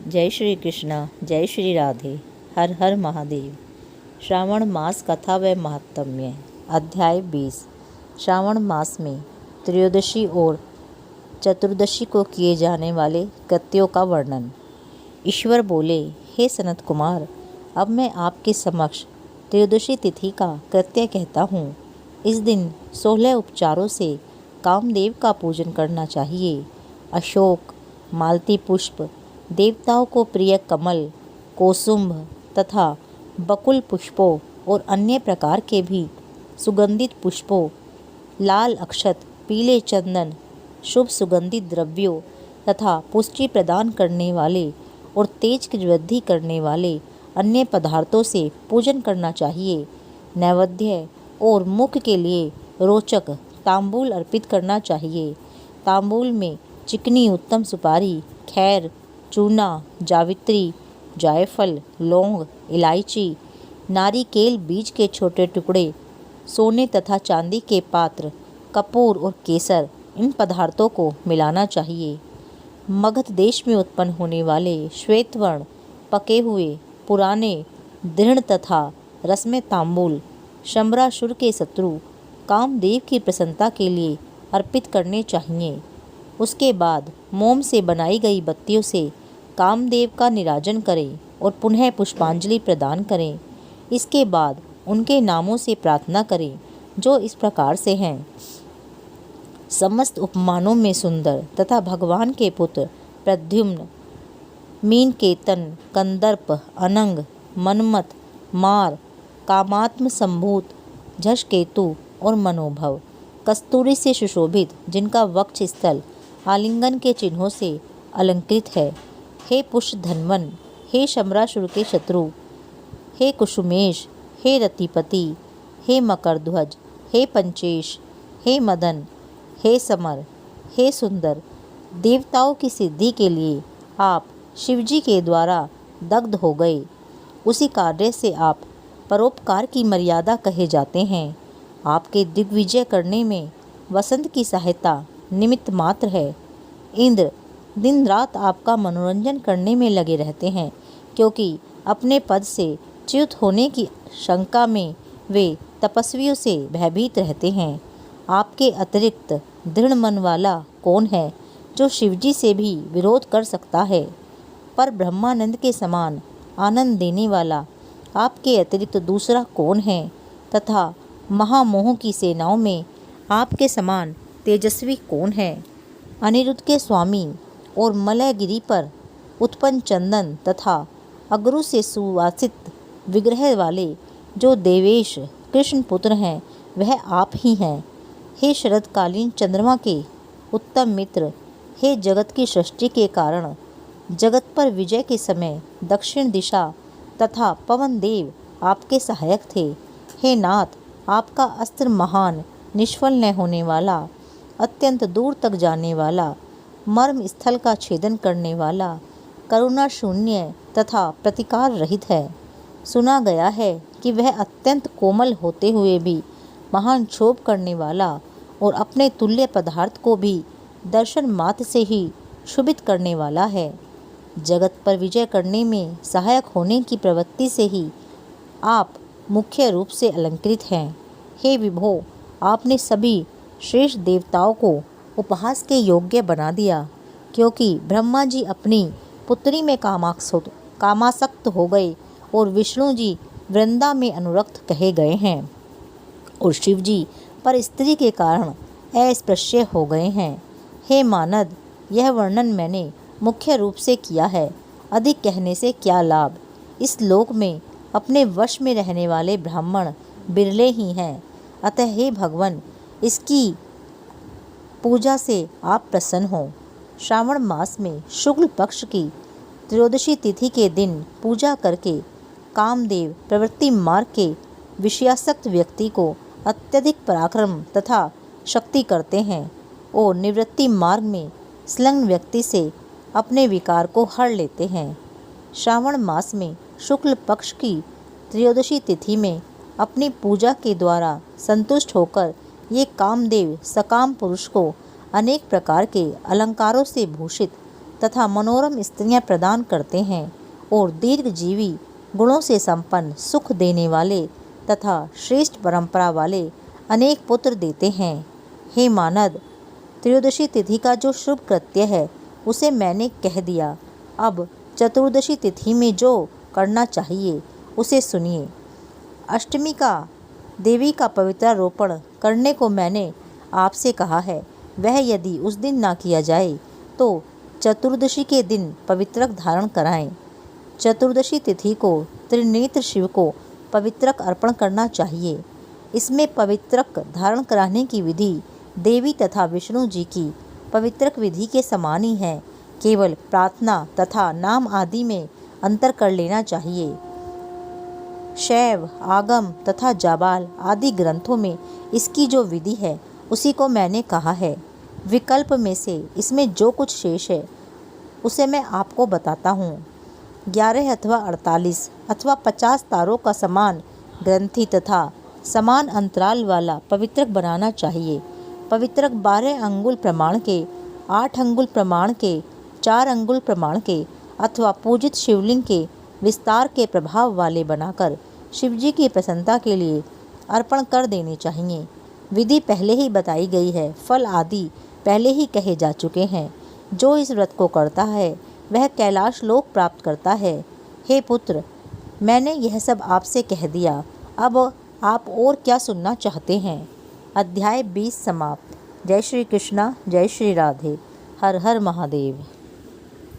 जय श्री कृष्णा, जय श्री राधे, हर हर महादेव। श्रावण मास कथा व महात्म्य। अध्याय 20। श्रावण मास में त्रयोदशी और चतुर्दशी को किए जाने वाले कृत्यों का वर्णन। ईश्वर बोले, हे सनत कुमार, अब मैं आपके समक्ष त्रयोदशी तिथि का कृत्य कहता हूँ। इस दिन 16 उपचारों से कामदेव का पूजन करना चाहिए। अशोक, मालती पुष्प, देवताओं को प्रिय कमल, कोसुम्भ तथा बकुल पुष्पों और अन्य प्रकार के भी सुगंधित पुष्पों, लाल अक्षत, पीले चंदन, शुभ सुगंधित द्रव्यों तथा पुष्टि प्रदान करने वाले और तेज की वृद्धि करने वाले अन्य पदार्थों से पूजन करना चाहिए। नैवेद्य और मुख के लिए रोचक तांबूल अर्पित करना चाहिए। तांबूल में चिकनी उत्तम सुपारी, खैर, चूना, जावित्री, जायफल, लौंग, इलायची, नारिकेल बीज के छोटे टुकड़े, सोने तथा चांदी के पात्र, कपूर और केसर, इन पदार्थों को मिलाना चाहिए। मगध देश में उत्पन्न होने वाले श्वेतवर्ण, पके हुए, पुराने, दृढ़ तथा रसमय तांबूल शम्बरासुर के शत्रु कामदेव की प्रसन्नता के लिए अर्पित करने चाहिए। उसके बाद मोम से बनाई गई बत्तियों से कामदेव का निराजन करें और पुनः पुष्पांजलि प्रदान करें। इसके बाद उनके नामों से प्रार्थना करें, जो इस प्रकार से हैं। समस्त उपमानों में सुंदर तथा भगवान के पुत्र प्रद्युम्न, मीनकेतन, कंदर्प, अनंग, मनमत, मार, कामात्म संभूत, झषकेतु और मनोभव, कस्तूरी से सुशोभित, जिनका वक्ष स्थल आलिंगन के चिन्हों से अलंकृत है। हे पुष्पधन्वन, हे शम्बरासुर के शत्रु, हे कुसुमेश, हे रतिपति, हे मकरध्वज, हे पंचेश, हे मदन, हे समर, हे सुंदर, देवताओं की सिद्धि के लिए आप शिवजी के द्वारा दग्ध हो गए। उसी कार्य से आप परोपकार की मर्यादा कहे जाते हैं। आपके दिग्विजय करने में वसंत की सहायता निमित्त मात्र है। इंद्र दिन रात आपका मनोरंजन करने में लगे रहते हैं, क्योंकि अपने पद से च्युत होने की शंका में वे तपस्वियों से भयभीत रहते हैं। आपके अतिरिक्त दृढ़ मन वाला कौन है, जो शिवजी से भी विरोध कर सकता है? पर ब्रह्मानंद के समान आनंद देने वाला आपके अतिरिक्त दूसरा कौन है? तथा महामोह की सेनाओं में आपके समान तेजस्वी कौन है? अनिरुद्ध के स्वामी और मलयगिरी पर उत्पन्न चंदन तथा अगरु से सुवासित विग्रह वाले जो देवेश कृष्ण पुत्र हैं, वह आप ही हैं। हे शरदकालीन चंद्रमा के उत्तम मित्र, हे जगत की सृष्टि के कारण, जगत पर विजय के समय दक्षिण दिशा तथा पवन देव आपके सहायक थे। हे नाथ, आपका अस्त्र महान, निष्फल न होने वाला, अत्यंत दूर तक जाने वाला, मर्म स्थल का छेदन करने वाला, करुणा शून्य तथा प्रतिकार रहित है। सुना गया है कि वह अत्यंत कोमल होते हुए भी महान क्षोभ करने वाला और अपने तुल्य पदार्थ को भी दर्शन मात्र से ही क्षुभित करने वाला है। जगत पर विजय करने में सहायक होने की प्रवृत्ति से ही आप मुख्य रूप से अलंकृत हैं। हे विभो, आपने सभी श्रेष्ठ देवताओं को उपहास के योग्य बना दिया, क्योंकि ब्रह्मा जी अपनी पुत्री में कामासक्त हो गए और विष्णु जी वृंदा में अनुरक्त कहे गए हैं और शिव जी पर स्त्री के कारण अस्पृश्य हो गए हैं। हे मानद, यह वर्णन मैंने मुख्य रूप से किया है, अधिक कहने से क्या लाभ। इस लोक में अपने वश में रहने वाले ब्राह्मण बिरले ही हैं। अतः हे भगवान, इसकी पूजा से आप प्रसन्न हो। श्रावण मास में शुक्ल पक्ष की त्रयोदशी तिथि के दिन पूजा करके कामदेव प्रवृत्ति मार्ग के विषयासक्त व्यक्ति को अत्यधिक पराक्रम तथा शक्ति करते हैं और निवृत्ति मार्ग में संलग्न व्यक्ति से अपने विकार को हर लेते हैं। श्रावण मास में शुक्ल पक्ष की त्रयोदशी तिथि में अपनी पूजा के द्वारा संतुष्ट होकर ये कामदेव सकाम पुरुष को अनेक प्रकार के अलंकारों से भूषित तथा मनोरम स्त्रियां प्रदान करते हैं और दीर्घजीवी गुणों से संपन्न सुख देने वाले तथा श्रेष्ठ परंपरा वाले अनेक पुत्र देते हैं। हे मानद, त्रयोदशी तिथि का जो शुभ कृत्य है उसे मैंने कह दिया। अब चतुर्दशी तिथि में जो करना चाहिए उसे सुनिए। अष्टमी का देवी का पवित्रारोपण करने को मैंने आपसे कहा है। वह यदि उस दिन ना किया जाए तो चतुर्दशी के दिन पवित्रक धारण कराएं। चतुर्दशी तिथि को त्रिनेत्र शिव को पवित्रक अर्पण करना चाहिए। इसमें पवित्रक धारण कराने की विधि देवी तथा विष्णु जी की पवित्रक विधि के समान ही है। केवल प्रार्थना तथा नाम आदि में अंतर कर लेना चाहिए। शैव, आगम तथा जाबाल आदि ग्रंथों में इसकी जो विधि है उसी को मैंने कहा है। विकल्प में से इसमें जो कुछ शेष है उसे मैं आपको बताता हूँ। 11 अथवा 48 अथवा 50 तारों का समान ग्रंथि तथा समान अंतराल वाला पवित्रक बनाना चाहिए। पवित्रक 12 अंगुल प्रमाण के, 8 अंगुल प्रमाण के, 4 अंगुल प्रमाण के अथवा पूजित शिवलिंग के विस्तार के प्रभाव वाले बनाकर शिवजी की प्रसन्नता के लिए अर्पण कर देने चाहिए। विधि पहले ही बताई गई है, फल आदि पहले ही कहे जा चुके हैं। जो इस व्रत को करता है वह कैलाश लोक प्राप्त करता है। हे पुत्र, मैंने यह सब आपसे कह दिया। अब आप और क्या सुनना चाहते हैं? अध्याय 20 समाप्त। जय श्री कृष्णा, जय श्री राधे। हर हर महादेव।